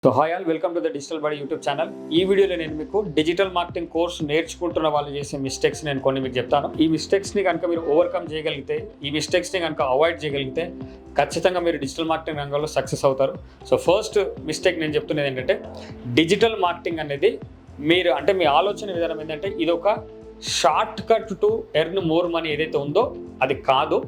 So hi all, welcome to the digital బడి YouTube channel. ఈ వీడియోలో నేను మీకు డిజిటల్ మార్కెటింగ్ కోర్స్ నేర్చుకుంటున్న వాళ్ళు చేసే మిస్టేక్స్ నేను కొన్ని మీకు చెప్తాను. ఈ మిస్టేక్స్ని కనుక మీరు ఓవర్కమ్ చేయగలిగితే, ఈ మిస్టేక్స్ని కనుక అవాయిడ్ చేయగలిగితే ఖచ్చితంగా మీరు డిజిటల్ మార్కెటింగ్ రంగంలో సక్సెస్ అవుతారు. సో ఫస్ట్ మిస్టేక్ నేను చెప్తున్నది ఏంటంటే, డిజిటల్ మార్కెటింగ్ అనేది మీరు అంటే మీ ఆలోచన విధానం ఏంటంటే ఇది ఒక short cut to earn more money ఏదైతే ఉందో అది కాదు.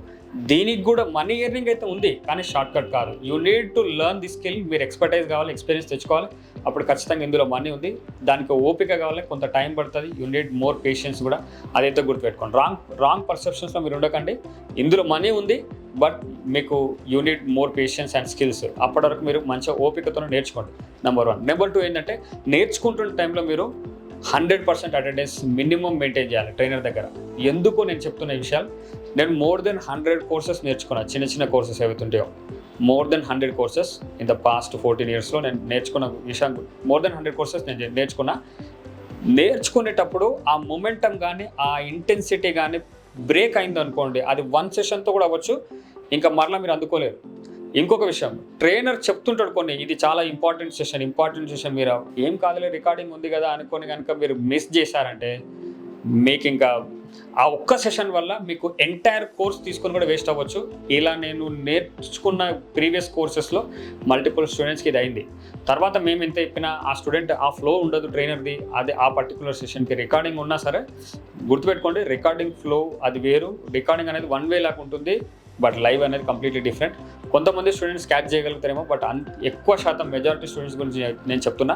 దీనికి కూడా మనీ ఎర్నింగ్ అయితే ఉంది, కానీ షార్ట్ కట్ కాదు. You need to learn the skill. మీరు ఎక్స్పర్టైజ్ కావాలి, ఎక్స్పీరియన్స్ తెచ్చుకోవాలి. అప్పుడు ఖచ్చితంగా ఇందులో మనీ ఉంది. దానికి ఓపిక కావాలి, కొంత టైం పడుతుంది. యూ నీడ్ మోర్ పేషెన్స్ కూడా. అదైతే గుర్తుపెట్టుకోండి. రాంగ్ పర్సెప్షన్స్లో మీరు ఉండకండి. ఇందులో మనీ ఉంది, బట్ మీకు you need more patience and skills. అప్పటి వరకు మీరు మంచిగా ఓపికతో నేర్చుకోండి. నెంబర్ 1. నెంబర్ 2 ఏంటంటే, నేర్చుకుంటున్న టైంలో మీరు 100% అటెండెన్స్ మినిమం మెయింటైన్ చేయాలి ట్రైనర్ దగ్గర. ఎందుకు నేను చెప్తున్న విషయాలు, నేను మోర్ దెన్ 100 కోర్సెస్ నేర్చుకున్నాను. చిన్న కోర్సెస్ ఏవైతుంటాయో more than 100 courses in the past 14 yearsలో నేను నేర్చుకున్న విషయం. మోర్ దెన్ 100 కోర్సెస్ నేను నేర్చుకునేటప్పుడు ఆ మొమెంటం కానీ ఆ ఇంటెన్సిటీ కానీ బ్రేక్ అయింది అనుకోండి, అది 1 సెషన్తో కూడా అవ్వచ్చు, ఇంకా మరలా మీరు అందుకోలేరు. ఇంకొక విషయం, ట్రైనర్ చెప్తుంటాడు కొన్ని, ఇది చాలా ఇంపార్టెంట్ సెషన్, మీరు ఏం కాదులే రికార్డింగ్ ఉంది కదా అనుకొని కనుక మీరు మిస్ చేశారంటే మీకు ఇంకా ఆ ఒక్క సెషన్ వల్ల మీకు ఎంటైర్ కోర్స్ తీసుకొని కూడా వేస్ట్ అవ్వచ్చు. ఇలా నేను నేర్చుకున్న ప్రీవియస్ కోర్సెస్లో మల్టిపుల్ స్టూడెంట్స్కి ఇది అయింది. తర్వాత మేము ఎంత చెప్పినా ఆ స్టూడెంట్ ఆ ఫ్లో ఉండదు ట్రైనర్ది. అది ఆ పర్టికులర్ సెషన్కి రికార్డింగ్ ఉన్నా సరే గుర్తుపెట్టుకోండి, రికార్డింగ్ ఫ్లో అది వేరు. రికార్డింగ్ అనేది 1 way లాగా ఉంటుంది, బట్ లైవ్ అనేది కంప్లీట్లీ డిఫరెంట్. కొంతమంది స్టూడెంట్స్ క్యాచ్ చేయగలుగుతారేమో, బట్ ఎక్కువ శాతం మెజారిటీ స్టూడెంట్స్ గురించి నేను చెప్తున్నా,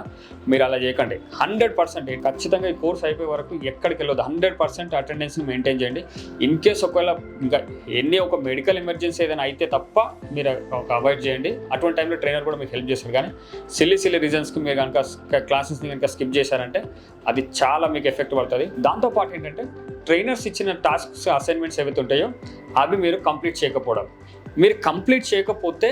మీరు అలా చేయకండి. 100% ఖచ్చితంగా ఈ కోర్స్ అయిపోయే వరకు ఎక్కడికి వెళ్ళదు. 100% అటెండెన్స్ని మెయింటైన్ చేయండి. ఇన్ కేస్ ఒకవేళ ఇంకా ఒక మెడికల్ ఎమర్జెన్సీ ఏదైనా అయితే తప్ప మీరు ఒక అవాయిడ్ చేయండి. అటువంటి టైంలో ట్రైనర్ కూడా మీకు హెల్ప్ చేస్తారు. కానీ సిల్లీ రీజన్స్కి మీరు కనుక క్లాసెస్ని కనుక స్కిప్ చేశారంటే అది చాలా మీకు ఎఫెక్ట్ పడుతుంది. దాంతోపాటు ఏంటంటే, ట్రైనర్స్ ఇచ్చిన టాస్క్స్ అసైన్మెంట్స్ ఏవైతే ఉంటాయో అవి మీరు కంప్లీట్ చేయకపోవడం. మీరు కంప్లీట్ చేయకపోతే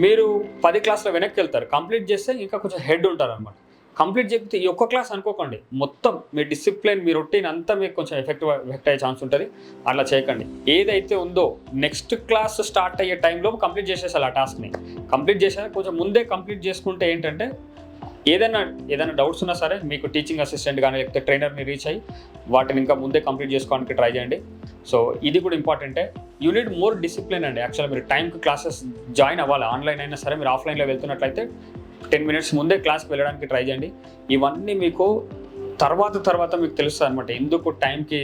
మీరు 10 క్లాసుల వెనక్కి వెళ్తారు. కంప్లీట్ చేస్తే ఇంకా కొంచెం హెడ్ ఉంటారు అనమాట. కంప్లీట్ చేయకపోతే ఈ ఒక్క క్లాస్ అనుకోకండి, మొత్తం మీ డిసిప్లిన్, మీ రొటీన్ అంతా మీకు కొంచెం ఎఫెక్ట్ అయ్యే ఛాన్స్ ఉంటుంది. అట్లా చేయకండి. ఏదైతే ఉందో నెక్స్ట్ క్లాస్ స్టార్ట్ అయ్యే టైంలో కంప్లీట్ చేసేసారు. ఆ టాస్క్ని కంప్లీట్ చేసేది కొంచెం ముందే కంప్లీట్ చేసుకుంటే ఏంటంటే, ఏదైనా డౌట్స్ ఉన్నా సరే మీకు టీచింగ్ అసిస్టెంట్ కానీ లేకపోతే ట్రైనర్ని రీచ్ అయ్యి వాటిని ఇంకా ముందే కంప్లీట్ చేసుకోవడానికి ట్రై చేయండి. సో ఇది కూడా ఇంపార్టెంటే. యూ నీడ్ మోర్ డిసిప్లిన్ అండి. యాక్చువల్గా మీరు టైంకి క్లాసెస్ జాయిన్ అవ్వాలి. ఆన్లైన్ అయినా సరే, మీరు ఆఫ్లైన్లో వెళ్తున్నట్లయితే 10 minutes ముందే క్లాస్కి వెళ్ళడానికి ట్రై చేయండి. ఇవన్నీ మీకు తర్వాత మీకు తెలుస్తుంది అనమాట, ఎందుకు టైంకి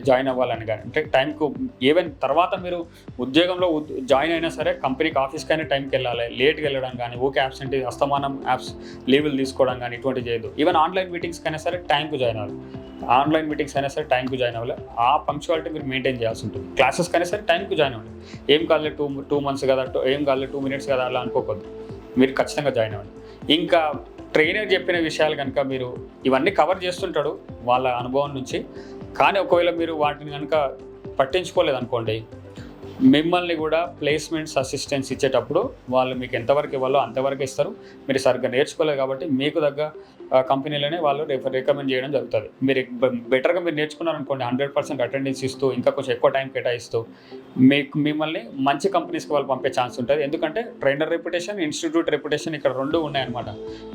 జాయిన్ అవ్వాలని. కానీ అంటే టైంకు ఈవెన్ తర్వాత మీరు ఉద్యోగంలో జాయిన్ అయినా సరే కంపెనీకి ఆఫీస్కైనా టైంకి వెళ్ళాలి. లేట్కి వెళ్ళడం కానీ, ఓకే యాబ్సెంట్ అస్తమానం యాప్స్ లీవులు తీసుకోవడం కానీ ఇటువంటి చేయదు. ఈవెన్ ఆన్లైన్ మీటింగ్స్కి అయినా సరే టైంకు జాయిన్ అవ్వాలి. టైంకు జాయిన్ అవ్వాలి. ఆ పంక్చువాలిటీ మీరు మెయింటైన్ చేయాల్సి ఉంటుంది. క్లాసెస్కి అయినా సరే టైంకు జాయిన్ అవ్వాలి. ఏం కాదు 2 months కదా, ఏం కాదు 2 minutes కదా అలా అనుకోకూడదు. మీరు ఖచ్చితంగా జాయిన్ అవ్వండి. ఇంకా ట్రైనర్ చెప్పిన విషయాలు కనుక మీరు ఇవన్నీ కవర్ చేస్తుంటాడు వాళ్ళ అనుభవం నుంచి, కానీ ఒకవేళ మీరు వాటిని కనుక పట్టించుకోలేదు అనుకోండి, మిమ్మల్ని కూడా ప్లేస్మెంట్స్ అసిస్టెన్స్ ఇచ్చేటప్పుడు వాళ్ళు మీకు ఎంతవరకు ఇవ్వాలో అంతవరకు ఇస్తారు. మీరు సరిగ్గా నేర్చుకోలేదు కాబట్టి మీకు తగ్గ కంపెనీలోనే వాళ్ళు రికమెండ్ చేయడం జరుగుతుంది. మీరు బెటర్గా మీరు నేర్చుకున్నారనుకోండి, 100% అటెండెన్స్ ఇస్తూ ఇంకా కొంచెం ఎక్కువ టైం కేటాయిస్తూ మిమ్మల్ని మంచి కంపెనీస్కి వాళ్ళు పంపే ఛాన్స్ ఉంటుంది. ఎందుకంటే ట్రైనర్ రెప్యుటేషన్, ఇన్స్టిట్యూట్ రెప్యుటేషన్ ఇక్కడ 2 ఉన్నాయన్నమాట.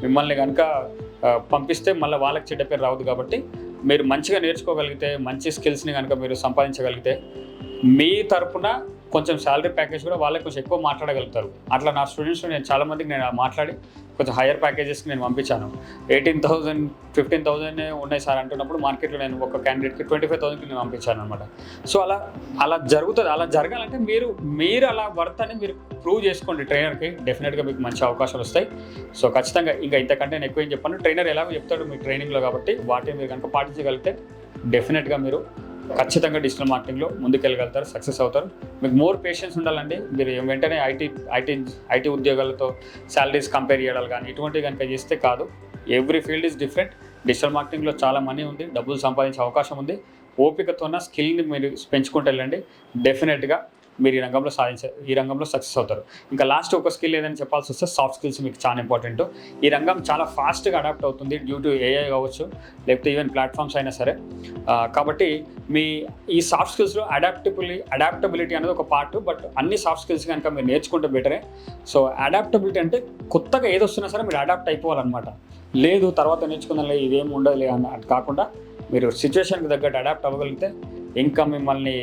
మిమ్మల్ని కనుక పంపిస్తే మళ్ళీ వాళ్ళకి చెడ్డ పేరు రావద్దు. కాబట్టి మీరు మంచిగా నేర్చుకోగలిగితే, మంచి స్కిల్స్ని కనుక మీరు సంపాదించగలిగితే, మీ తరపున కొంచెం శాలరీ ప్యాకేజ్ కూడా వాళ్ళకి కొంచెం ఎక్కువ మాట్లాడగలుగుతారు. అట్లా నా స్టూడెంట్స్ నేను చాలామందికి నేను మాట్లాడి కొంచెం హయ్యర్ ప్యాకేజెస్కి నేను పంపించాను. 18,000 15,000 ఉన్నాయి సార్ అంటున్నప్పుడు మార్కెట్లో నేను ఒక క్యాండిడేట్కి 25,000కి నేను పంపించాను అనమాట. సో అలా జరుగుతుంది. అలా జరగాలంటే మీరు అలా వర్త్ అని మీరు ప్రూవ్ చేసుకోండి ట్రైనర్కి. డెఫినెట్గా మీకు మంచి అవకాశాలు వస్తాయి. సో ఖచ్చితంగా ఇంకా ఇంతకంటే నేను ఎక్కువ ఏం చెప్పాను, ట్రైనర్ ఎలాగో చెప్తాడు మీ ట్రైనింగ్లో, కాబట్టి వాటిని మీరు కనుక పాటించగలిగితే డెఫినెట్గా మీరు ఖచ్చితంగా డిజిటల్ మార్కెటింగ్లో ముందుకెళ్ళగలుగుతారు, సక్సెస్ అవుతారు. మీకు మోర్ పేషెన్స్ ఉండాలండి. మీరు వెంటనే ఐటీ ఉద్యోగాలతో శాలరీస్ కంపేర్ చేయడాలు కానీ ఇటువంటివి కనుక చేస్తే కాదు. Every field is different. Digital మార్కెటింగ్లో చాలా మనీ ఉంది, డబ్బులు సంపాదించే అవకాశం ఉంది. ఓపికతో ఉన్న స్కిల్ని మీరు పెంచుకుంటూ వెళ్ళండి. డెఫినెట్గా మీరు ఈ రంగంలో సక్సెస్ అవుతారు. ఇంకా లాస్ట్ ఒక స్కిల్ ఏదని చెప్పాల్సి వస్తే సాఫ్ట్ స్కిల్స్ మీకు చాలా ఇంపార్టెంట్. ఈ రంగం చాలా ఫాస్ట్గా అడాప్ట్ అవుతుంది డ్యూ టు ఏఐ కావచ్చు, లేకపోతే ఈవెన్ ప్లాట్ఫామ్స్ అయినా సరే. కాబట్టి మీ ఈ సాఫ్ట్ స్కిల్స్లో అడాప్టబిలిటీ అనేది ఒక పార్ట్. బట్ అన్ని సాఫ్ట్ స్కిల్స్ కనుక మీరు నేర్చుకుంటే బెటరే. సో అడాప్టబిలిటీ అంటే కొత్తగా ఏది వస్తున్నా సరే మీరు అడాప్ట్ అయిపోవాలన్నమాట. లేదు తర్వాత నేర్చుకుందాంలే ఇదేం ఉండదులే అది కాకుండా మీరు సిచ్యువేషన్కి తగ్గట్టు అడాప్ట్ అవ్వగలిగితే ఇంకా మిమ్మల్ని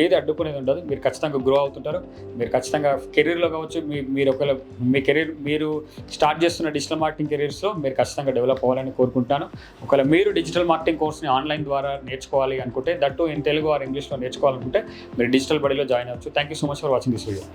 ఏది అడ్డుకునేది ఉండదు. మీరు ఖచ్చితంగా గ్రో అవుతుంటారు. మీరు ఖచ్చితంగా కెరీర్లో కావచ్చు, మీరు ఒకవేళ మీ కెరీర్ మీరు స్టార్ట్ చేస్తున్న డిజిటల్ మార్కెటింగ్ కెరీర్స్లో మీరు ఖచ్చితంగా డెవలప్ అవ్వాలని కోరుకుంటాను. ఒకవేళ మీరు డిజిటల్ మార్కెటింగ్ కోర్స్ని ఆన్లైన్ ద్వారా నేర్చుకోవాలి అనుకుంటే, దట్టు ఇన్ తెలుగు ఆర్ ఇంగ్లీష్లో నేర్చుకోవాలనుకుంటే మీరు డిజిటల్ బడిలో జాయిన్ అవ్వచ్చు. Thank you so much for watching this video.